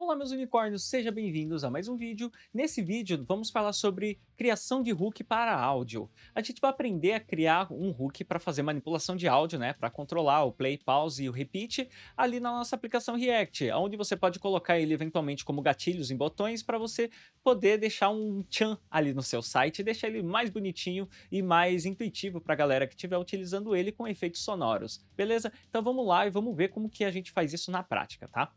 Olá, meus unicórnios, sejam bem-vindos a mais um vídeo. Nesse vídeo, vamos falar sobre criação de hook para áudio. A gente vai aprender a criar um hook para fazer manipulação de áudio, né? Para controlar o play, pause e o repeat ali na nossa aplicação React, onde você pode colocar ele eventualmente como gatilhos em botões para você poder deixar um tchan ali no seu site e deixar ele mais bonitinho e mais intuitivo para a galera que estiver utilizando ele com efeitos sonoros, beleza? Então vamos lá e vamos ver como que a gente faz isso na prática, tá?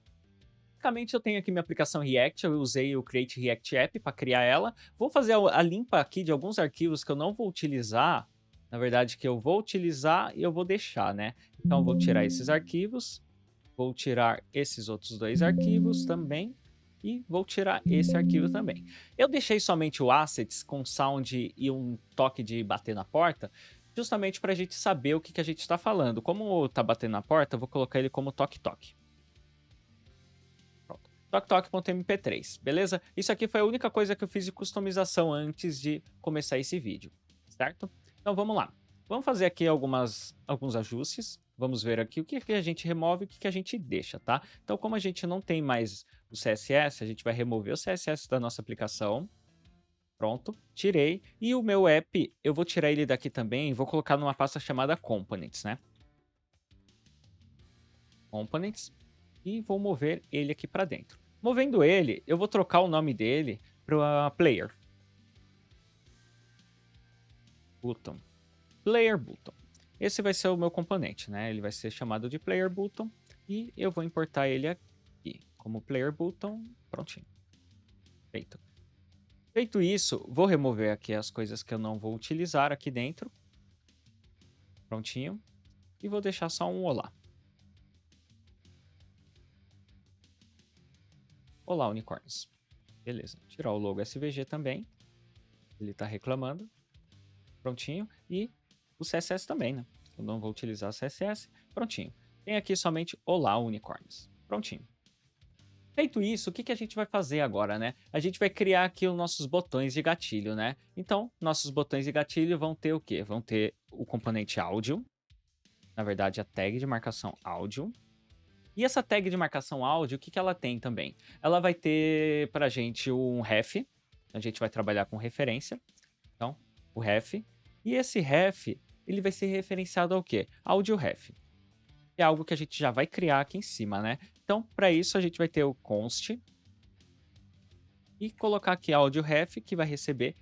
Basicamente, eu tenho aqui minha aplicação React, eu usei o Create React App para criar ela. Vou fazer a limpa aqui de alguns arquivos que eu não vou utilizar, na verdade que eu vou utilizar e eu vou deixar, né. Então eu vou tirar esses arquivos, vou tirar esses outros 2 arquivos também, e vou tirar esse arquivo também. Eu deixei somente o assets com sound e um toque de bater na porta, justamente para a gente saber o que que a gente está falando. Como tá batendo na porta, eu vou colocar ele como toque-toque. TokTok.mp3, beleza? Isso aqui foi a única coisa que eu fiz de customização antes de começar esse vídeo, certo? Então vamos lá. Vamos fazer aqui alguns ajustes. Vamos ver aqui o que que a gente remove e o que que a gente deixa, tá? Então, como a gente não tem mais o CSS, a gente vai remover o CSS da nossa aplicação. Pronto, tirei. E o meu app, eu vou tirar ele daqui também e vou colocar numa pasta chamada Components, né? Components. E vou mover ele aqui para dentro. Movendo ele, eu vou trocar o nome dele para Player Button. Player Button. Esse vai ser o meu componente, né? Ele vai ser chamado de Player Button e eu vou importar ele aqui como Player Button. Prontinho. Feito. Feito isso, vou remover aqui as coisas que eu não vou utilizar aqui dentro. Prontinho. E vou deixar só um olá. Olá, unicórnios. Beleza. Tirar o logo SVG também. Ele está reclamando. Prontinho. E o CSS também, né? Eu não vou utilizar o CSS. Prontinho. Tem aqui somente olá, unicórnios. Prontinho. Feito isso, o que que a gente vai fazer agora, né? A gente vai criar aqui os nossos botões de gatilho, né? Então, nossos botões de gatilho vão ter o quê? Vão ter o componente áudio. Na verdade, a tag de marcação áudio. E essa tag de marcação áudio, o que que ela tem também? Ela vai ter pra gente um ref. A gente vai trabalhar com referência. Então, o ref. E esse ref, ele vai ser referenciado ao quê? Audio ref. É algo que a gente já vai criar aqui em cima, né? Então, para isso, a gente vai ter o const e colocar aqui audio ref, que vai receber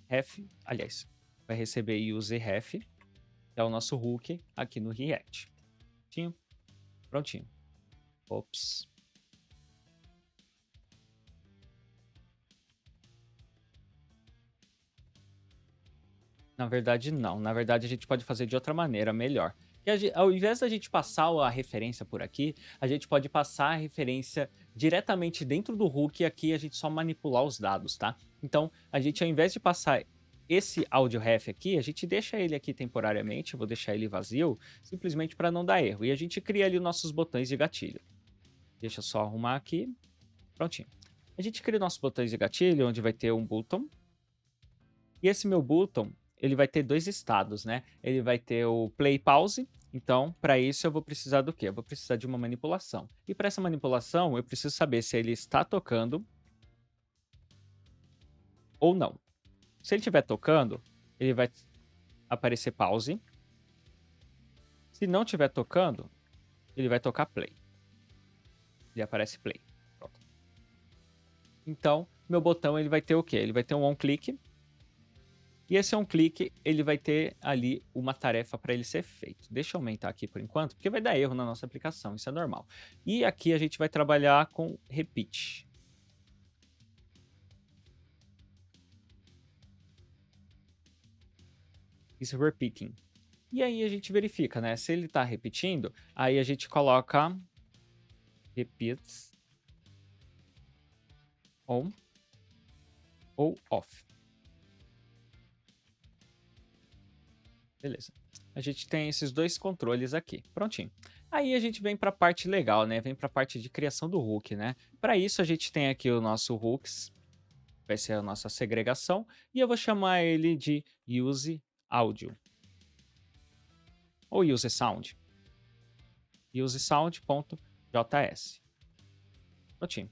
ref, aliás, vai receber use ref, que é o nosso hook aqui no React. Prontinho. Prontinho. Ops. Na verdade, não. Na verdade, a gente pode fazer de outra maneira, melhor. Ao invés da gente passar a referência por aqui, a gente pode passar a referência diretamente dentro do hook e aqui a gente só manipular os dados, tá? Então, a gente, ao invés de passar esse audio ref aqui, a gente deixa ele aqui temporariamente, eu vou deixar ele vazio, simplesmente para não dar erro. E a gente cria ali os nossos botões de gatilho. Deixa eu só arrumar aqui. Prontinho. A gente cria nossos botões de gatilho, onde vai ter um button. E esse meu button, ele vai ter 2 estados, né? Ele vai ter o play pause. Então, para isso eu vou precisar do quê? Eu vou precisar de uma manipulação. E para essa manipulação, eu preciso saber se ele está tocando ou não. Se ele estiver tocando, ele vai aparecer pause. Se não estiver tocando, ele vai tocar play. Ele aparece play. Pronto. Então, meu botão ele vai ter o quê? Ele vai ter um on click. E esse clique, ele vai ter ali uma tarefa para ele ser feito. Deixa eu aumentar aqui por enquanto, porque vai dar erro na nossa aplicação, isso é normal. E aqui a gente vai trabalhar com repeat. Is repeating. E aí a gente verifica, né? Se ele está repetindo, aí a gente coloca repeats on ou off. Beleza. A gente tem esses 2 controles aqui. Prontinho. Aí a gente vem para a parte legal, né? Vem para a parte de criação do hook, né? Para isso a gente tem aqui o nosso hooks, vai ser a nossa segregação, e eu vou chamar ele de use audio ou use sound. Use sound.js. Prontinho.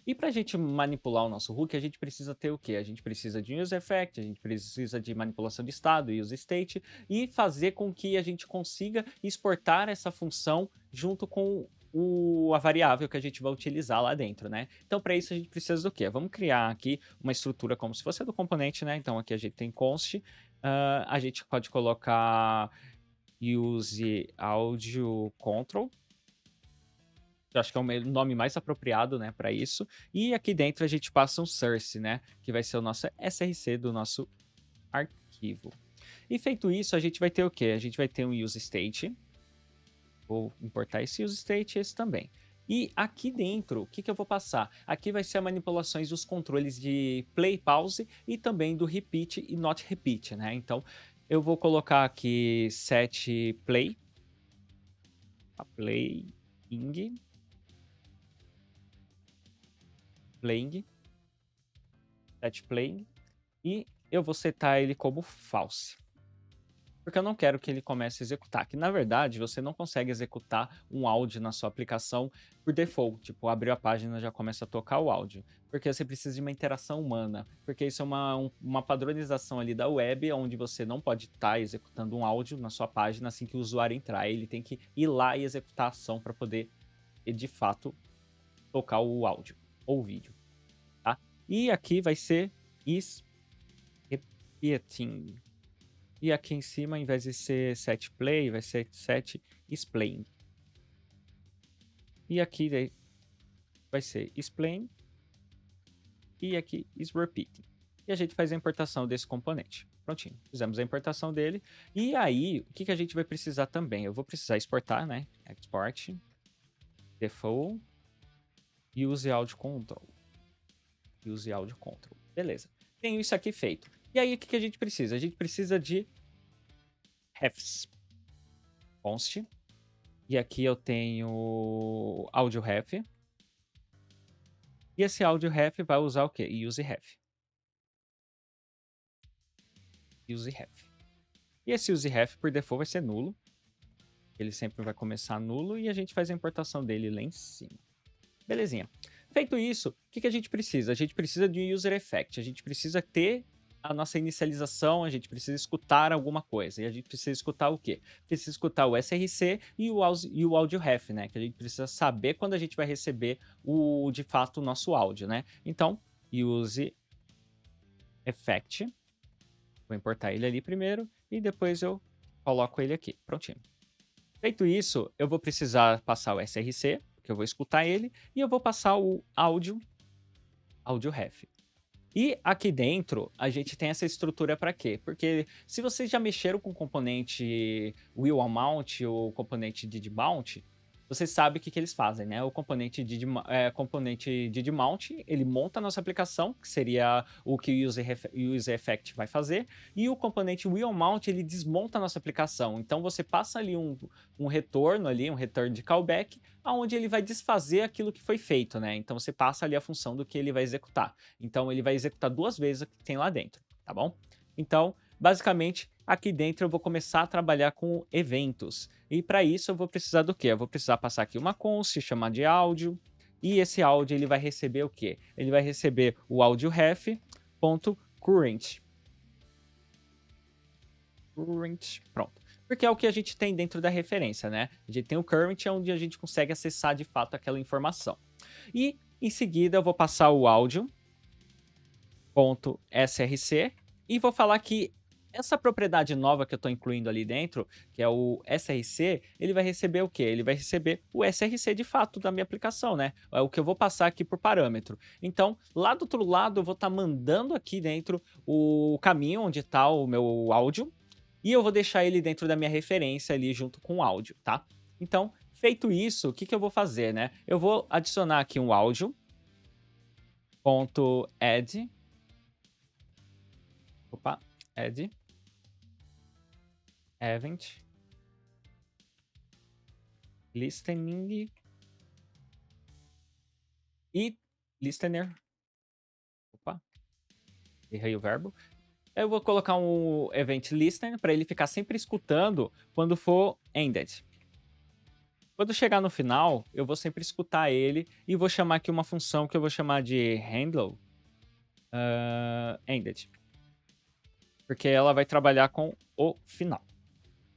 E para a gente manipular o nosso hook, a gente precisa ter o quê? A gente precisa de um use effect, a gente precisa de manipulação de estado, use state, e fazer com que a gente consiga exportar essa função junto com a variável que a gente vai utilizar lá dentro, né? Então, para isso, a gente precisa do quê? Vamos criar aqui uma estrutura como se fosse a do componente, né? Então, aqui a gente tem const, a gente pode colocar use audio control, eu acho que é o nome mais apropriado, né, para isso. E aqui dentro a gente passa um source, né, que vai ser o nosso src do nosso arquivo. E feito isso, a gente vai ter o quê? A gente vai ter um use state. Vou importar esse use state e esse também. E aqui dentro, o que eu vou passar? Aqui vai ser as manipulações dos controles de play, pause e também do repeat e not repeat, né? Então, eu vou colocar aqui set play, playing, set playing, e eu vou setar ele como false. Porque eu não quero que ele comece a executar. Que na verdade você não consegue executar um áudio na sua aplicação por default. Tipo, abriu a página já começa a tocar o áudio. Porque você precisa de uma interação humana. Porque isso é uma padronização ali da web, onde você não pode estar executando um áudio na sua página assim que o usuário entrar. Ele tem que ir lá e executar a ação para poder, de fato, tocar o áudio ou o vídeo. Tá? E aqui vai ser is repeating. E aqui em cima, ao invés de ser set play, vai ser set explain. E aqui vai ser explain. E aqui is repeating. E a gente faz a importação desse componente. Prontinho. Fizemos a importação dele. E aí, o que a gente vai precisar também? Eu vou precisar exportar, né? Export. Default. Use audio control. Use audio control. Beleza. Tenho isso aqui feito. E aí, o que a gente precisa? A gente precisa de refs. Const. E aqui eu tenho audio ref. E esse audio ref vai usar o quê? Use ref. Use ref. E esse use ref, por default, vai ser nulo. Ele sempre vai começar nulo e a gente faz a importação dele lá em cima. Belezinha. Feito isso, o que a gente precisa? A gente precisa de um user effect. A gente precisa ter a nossa inicialização, a gente precisa escutar alguma coisa. E a gente precisa escutar o quê? Precisa escutar o src e o audio ref, né? Que a gente precisa saber quando a gente vai receber de fato o nosso áudio, né? Então, use effect. Vou importar ele ali primeiro e depois eu coloco ele aqui. Prontinho. Feito isso, eu vou precisar passar o src, que eu vou escutar ele, e eu vou passar o audio ref. E aqui dentro, a gente tem essa estrutura para quê? Porque se vocês já mexeram com o componente Will Mount ou componente Did Mount, você sabe o que eles fazem, né? O componente Did Mount, ele monta a nossa aplicação, que seria o que o User Effect vai fazer, e o componente Will Mount, ele desmonta a nossa aplicação. Então, você passa ali um retorno, um return de callback, onde ele vai desfazer aquilo que foi feito, né? Então, você passa ali a função do que ele vai executar. Então, ele vai executar duas vezes o que tem lá dentro, tá bom? Então, basicamente, aqui dentro eu vou começar a trabalhar com eventos. E para isso eu vou precisar do quê? Eu vou precisar passar aqui uma const, chamar de áudio. E esse áudio ele vai receber o quê? Ele vai receber o audio ref.current. Pronto. Porque é o que a gente tem dentro da referência, né? A gente tem o current, onde a gente consegue acessar de fato aquela informação. E em seguida eu vou passar o áudio.src e vou falar que essa propriedade nova que eu estou incluindo ali dentro, que é o src, ele vai receber o quê? Ele vai receber o src de fato da minha aplicação, né? É o que eu vou passar aqui por parâmetro. Então, lá do outro lado, eu vou estar mandando aqui dentro o caminho onde está o meu áudio, e eu vou deixar ele dentro da minha referência ali junto com o áudio, tá? Então, feito isso, o que eu vou fazer, né? Eu vou adicionar aqui um áudio.add. Add event listening e listener. Errei o verbo. Eu vou colocar um event listener para ele ficar sempre escutando quando for ended. Quando chegar no final, eu vou sempre escutar ele e vou chamar aqui uma função que eu vou chamar de handle ended, porque ela vai trabalhar com o final,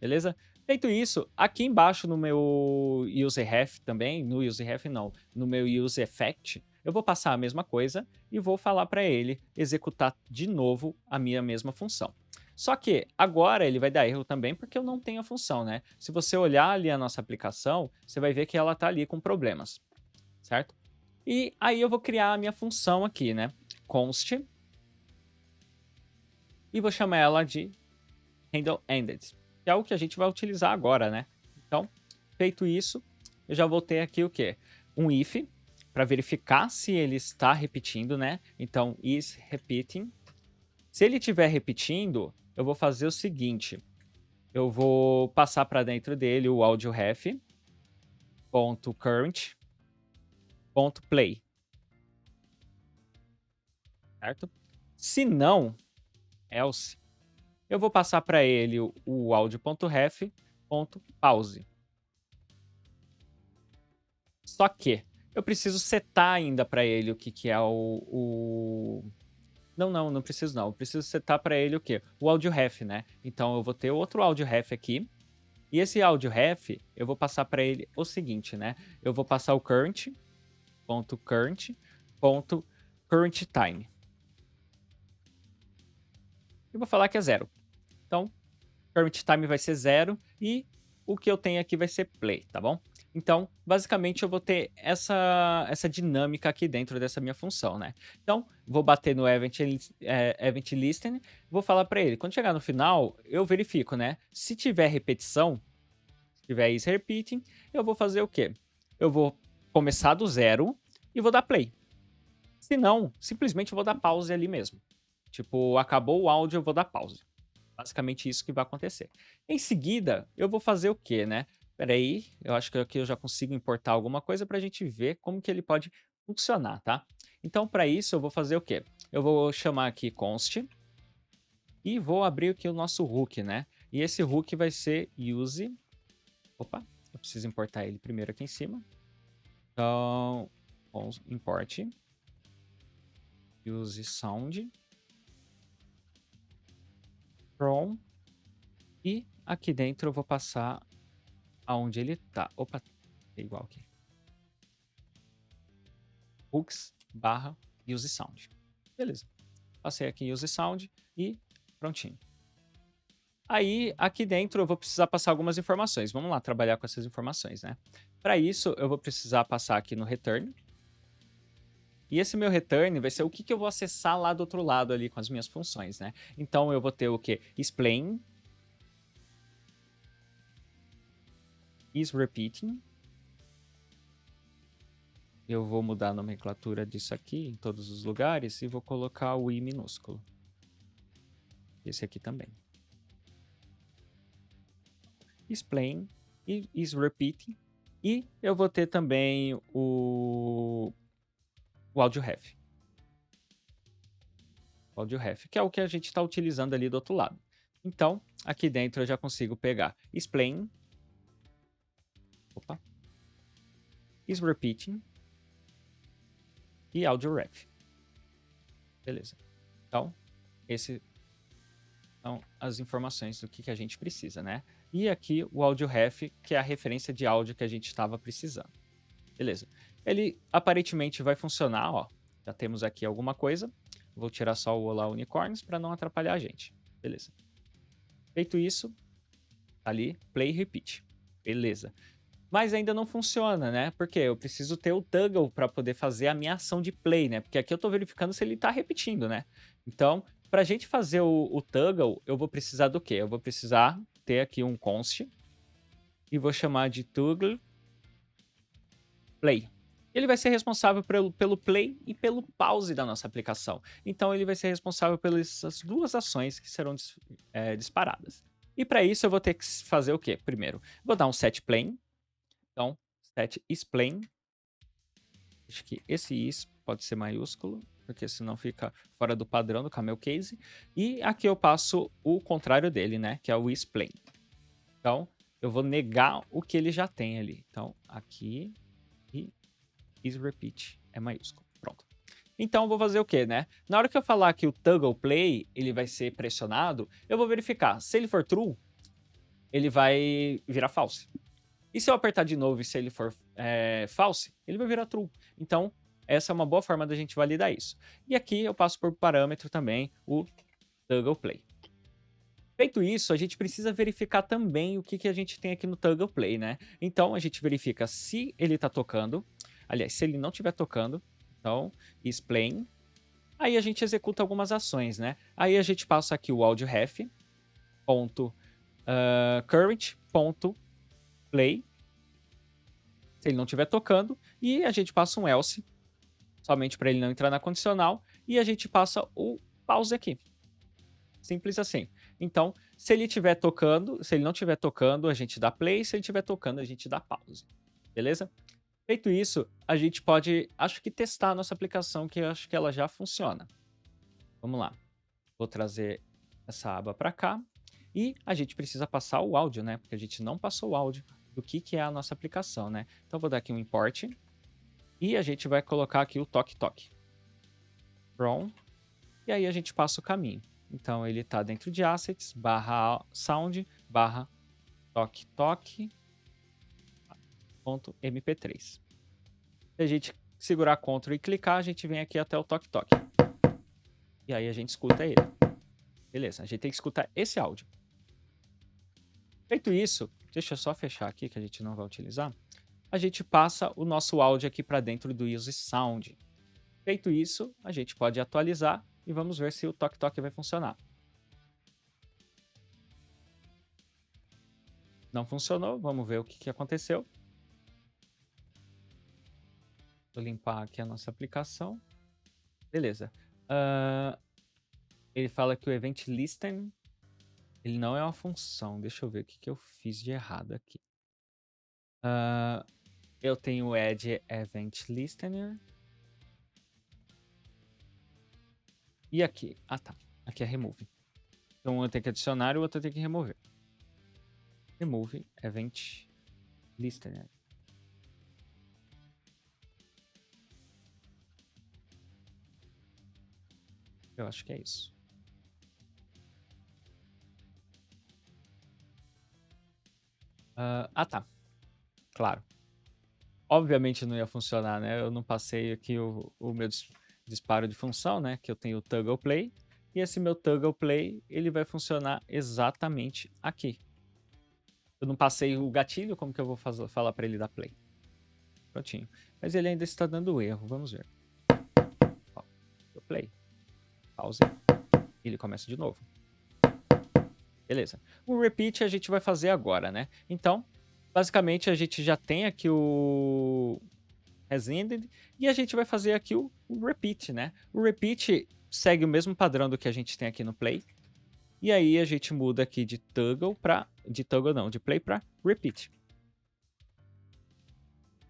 beleza? Feito isso, aqui embaixo no meu userref também, no userref não, no meu useEffect, eu vou passar a mesma coisa e vou falar para ele executar de novo a minha mesma função. Só que agora ele vai dar erro também porque eu não tenho a função, né? Se você olhar ali a nossa aplicação, você vai ver que ela está ali com problemas, certo? E aí eu vou criar a minha função aqui, né? Const, e vou chamar ela de handleEnded, que é o que a gente vai utilizar agora, né? Então, feito isso, eu já vou ter aqui o quê? Um if, para verificar se ele está repetindo, né? Então, is repeating. Se ele estiver repetindo, eu vou fazer o seguinte. Eu vou passar para dentro dele o audioref.current.play. Certo? Se não, else, eu vou passar para ele o audio.ref.pause. Só que eu preciso setar ainda para ele o que é Não preciso não. Eu preciso setar para ele o quê? O audioref, né? Então eu vou ter outro audioref aqui. E esse audioref, eu vou passar para ele o seguinte, né? Eu vou passar o current.current.currentTime. E vou falar que é 0. Então, current time vai ser 0 e o que eu tenho aqui vai ser play, tá bom? Então, basicamente, eu vou ter essa dinâmica aqui dentro dessa minha função, né? Então, vou bater no event listen, vou falar para ele. Quando chegar no final, eu verifico, né? Se tiver repetição, se tiver is repeating, eu vou fazer o quê? Eu vou começar do 0 e vou dar play. Se não, simplesmente eu vou dar pause ali mesmo. Tipo, acabou o áudio, eu vou dar pause. Basicamente isso que vai acontecer. Em seguida, eu vou fazer o quê, né? Peraí, eu acho que aqui eu já consigo importar alguma coisa para a gente ver como que ele pode funcionar, tá? Então, para isso, eu vou fazer o quê? Eu vou chamar aqui const e vou abrir aqui o nosso hook, né? E esse hook vai ser use... Opa, eu preciso importar ele primeiro aqui em cima. Então, import use sound from, e aqui dentro eu vou passar aonde ele tá. Opa, é igual aqui. Hooks barra use sound. Beleza. Passei aqui use sound e prontinho. Aí, aqui dentro eu vou precisar passar algumas informações. Vamos lá trabalhar com essas informações, né? Para isso, eu vou precisar passar aqui no return. E esse meu return vai ser o que eu vou acessar lá do outro lado ali com as minhas funções, né? Então, eu vou ter o quê? Explain is repeating. Eu vou mudar a nomenclatura disso aqui em todos os lugares e vou colocar o i minúsculo. Esse aqui também. Explain is repeating. E eu vou ter também o audioref. O audioref, que é o que a gente está utilizando ali do outro lado. Então, aqui dentro eu já consigo pegar explain. Opa. Is repeating. E audioref. Beleza. Então, esses são as informações do que a gente precisa, né? E aqui o audioref, que é a referência de áudio que a gente estava precisando. Beleza. Ele aparentemente vai funcionar, ó. Já temos aqui alguma coisa. Vou tirar só o Olá Unicórnios para não atrapalhar a gente. Beleza. Feito isso, tá ali, play e repeat. Beleza. Mas ainda não funciona, né? Porque eu preciso ter o toggle para poder fazer a minha ação de play, né? Porque aqui eu estou verificando se ele está repetindo, né? Então, para a gente fazer o toggle, eu vou precisar do quê? Eu vou precisar ter aqui um const e vou chamar de toggle play. Ele vai ser responsável pelo play e pelo pause da nossa aplicação. Então, ele vai ser responsável pelas duas ações que serão disparadas. E para isso, eu vou ter que fazer o quê? Primeiro, vou dar um set plain. Então, set isPlain. Acho que esse is pode ser maiúsculo, porque senão fica fora do padrão do camel case. E aqui eu passo o contrário dele, né? Que é o isPlain. Então, eu vou negar o que ele já tem ali. Então, aqui e isRepeat é maiúsculo. Pronto. Então, eu vou fazer o quê, né? Na hora que eu falar que o toggle play ele vai ser pressionado, eu vou verificar. Se ele for true, ele vai virar false. E se eu apertar de novo e se ele for false, ele vai virar true. Então, essa é uma boa forma da gente validar isso. E aqui eu passo por parâmetro também o toggle play. Feito isso, a gente precisa verificar também o que a gente tem aqui no toggle play, né? Então, a gente verifica se ele está tocando. Aliás, se ele não estiver tocando, então, isPlaying. Aí a gente executa algumas ações, né? Aí a gente passa aqui o audio_ref, current.play, se ele não estiver tocando, e a gente passa um else, somente para ele não entrar na condicional, e a gente passa o pause aqui. Simples assim. Então, se ele estiver tocando, se ele não estiver tocando, a gente dá play, se ele estiver tocando, a gente dá pause. Beleza? Feito isso, a gente pode, acho que testar a nossa aplicação, que eu acho que ela já funciona. Vamos lá. Vou trazer essa aba para cá. E a gente precisa passar o áudio, né? Porque a gente não passou o áudio do que é a nossa aplicação, né? Então, vou dar aqui um import. E a gente vai colocar aqui o toque. From. E aí a gente passa o caminho. Então, ele está dentro de assets, /sound, /toque_toque.mp3. Se a gente segurar Ctrl e clicar, a gente vem aqui até o toque. E aí a gente escuta ele. Beleza, a gente tem que escutar esse áudio. Feito isso, deixa eu só fechar aqui que a gente não vai utilizar. A gente passa o nosso áudio aqui para dentro do useSound. Feito isso, a gente pode atualizar e vamos ver se o toque vai funcionar. Não funcionou, vamos ver o que aconteceu. Vou limpar aqui a nossa aplicação. Beleza. Ele fala que o event listen, ele não é uma função. Deixa eu ver o que eu fiz de errado aqui. Eu tenho o add event listener. E aqui? Ah, tá. Aqui é remove. Então, um eu tenho que adicionar e o outro eu tenho que remover. Remove event listener. Eu acho que é isso. Tá. Claro. Obviamente não ia funcionar, né? Eu não passei aqui o meu disparo de função, né? Que eu tenho o toggle play. E esse meu toggle play, ele vai funcionar exatamente aqui. Eu não passei o gatilho, como que eu vou falar para ele dar play? Prontinho. Mas ele ainda está dando erro, vamos ver. Ó, play. Pause. E ele começa de novo. Beleza. O repeat a gente vai fazer agora, né? Então, basicamente a gente já tem aqui o has_ended e a gente vai fazer aqui o repeat, né? O repeat segue o mesmo padrão do que a gente tem aqui no play. E aí a gente muda aqui de toggle para de play para repeat.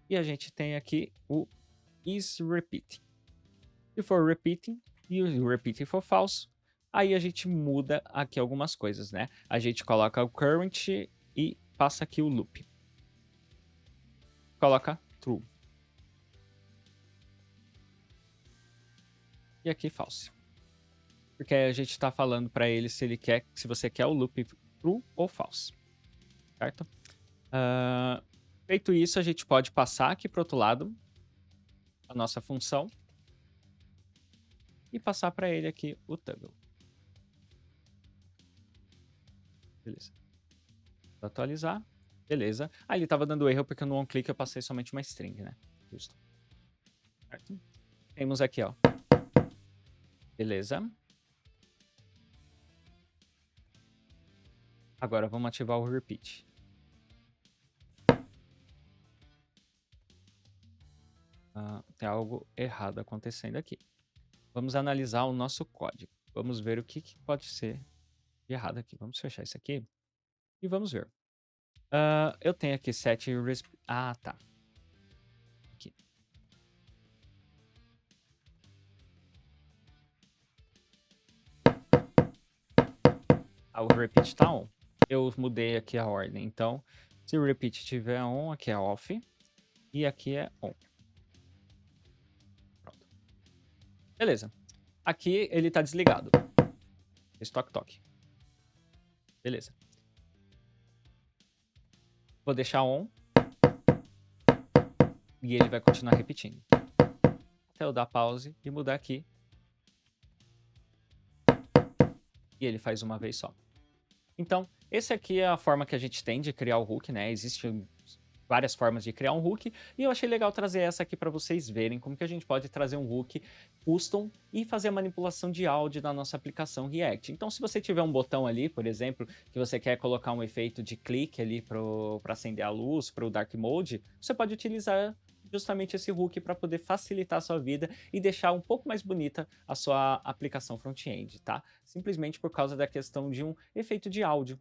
E a gente tem aqui o isRepeat. Se for repeating e o repeating for false, aí a gente muda aqui algumas coisas, né? A gente coloca o current e passa aqui o loop. Coloca true. E aqui false. Porque a gente está falando para ele se você quer o loop true ou false. Certo? Feito isso, a gente pode passar aqui para o outro lado a nossa função e passar para ele aqui o toggle. Beleza. Vou atualizar. Beleza. Ele estava dando erro porque no onClick eu passei somente uma string, né? Justo. Certo? Temos aqui, ó. Beleza. Agora vamos ativar o repeat. Tem algo errado acontecendo aqui. Vamos analisar o nosso código. Vamos ver o que pode ser de errado aqui. Vamos fechar isso aqui e vamos ver. Eu tenho aqui set... tá. Aqui. O repeat está on. eu mudei aqui a ordem. Então, se o repeat tiver on, aqui é off e aqui é on. Pronto. Beleza. Aqui ele tá desligado. Esse toque. Beleza. Vou deixar on. E ele vai continuar repetindo. Até eu dar pause e mudar aqui. E ele faz uma vez só. Então, esse aqui é a forma que a gente tem de criar o hook, né? Existem várias formas de criar um hook, e eu achei legal trazer essa aqui para vocês verem como que a gente pode trazer um hook custom e fazer a manipulação de áudio na nossa aplicação React. Então, se você tiver um botão ali, por exemplo, que você quer colocar um efeito de clique ali para acender a luz, para o Dark Mode, você pode utilizar justamente esse hook para poder facilitar a sua vida e deixar um pouco mais bonita a sua aplicação front-end, tá? Simplesmente por causa da questão de um efeito de áudio,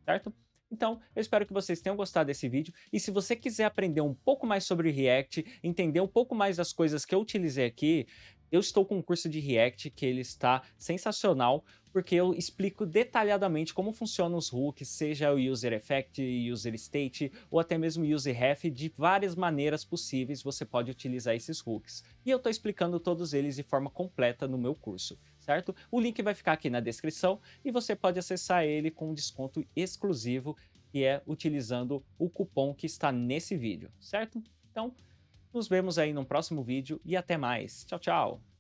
certo? Então, eu espero que vocês tenham gostado desse vídeo, e se você quiser aprender um pouco mais sobre React, entender um pouco mais das coisas que eu utilizei aqui, eu estou com um curso de React que ele está sensacional, porque eu explico detalhadamente como funcionam os hooks, seja o User Effect, User State ou até mesmo User Ref, de várias maneiras possíveis você pode utilizar esses hooks. E eu estou explicando todos eles de forma completa no meu curso, certo? O link vai ficar aqui na descrição e você pode acessar ele com um desconto exclusivo, que é utilizando o cupom que está nesse vídeo, certo? Então, nos vemos aí no próximo vídeo e até mais. Tchau, tchau!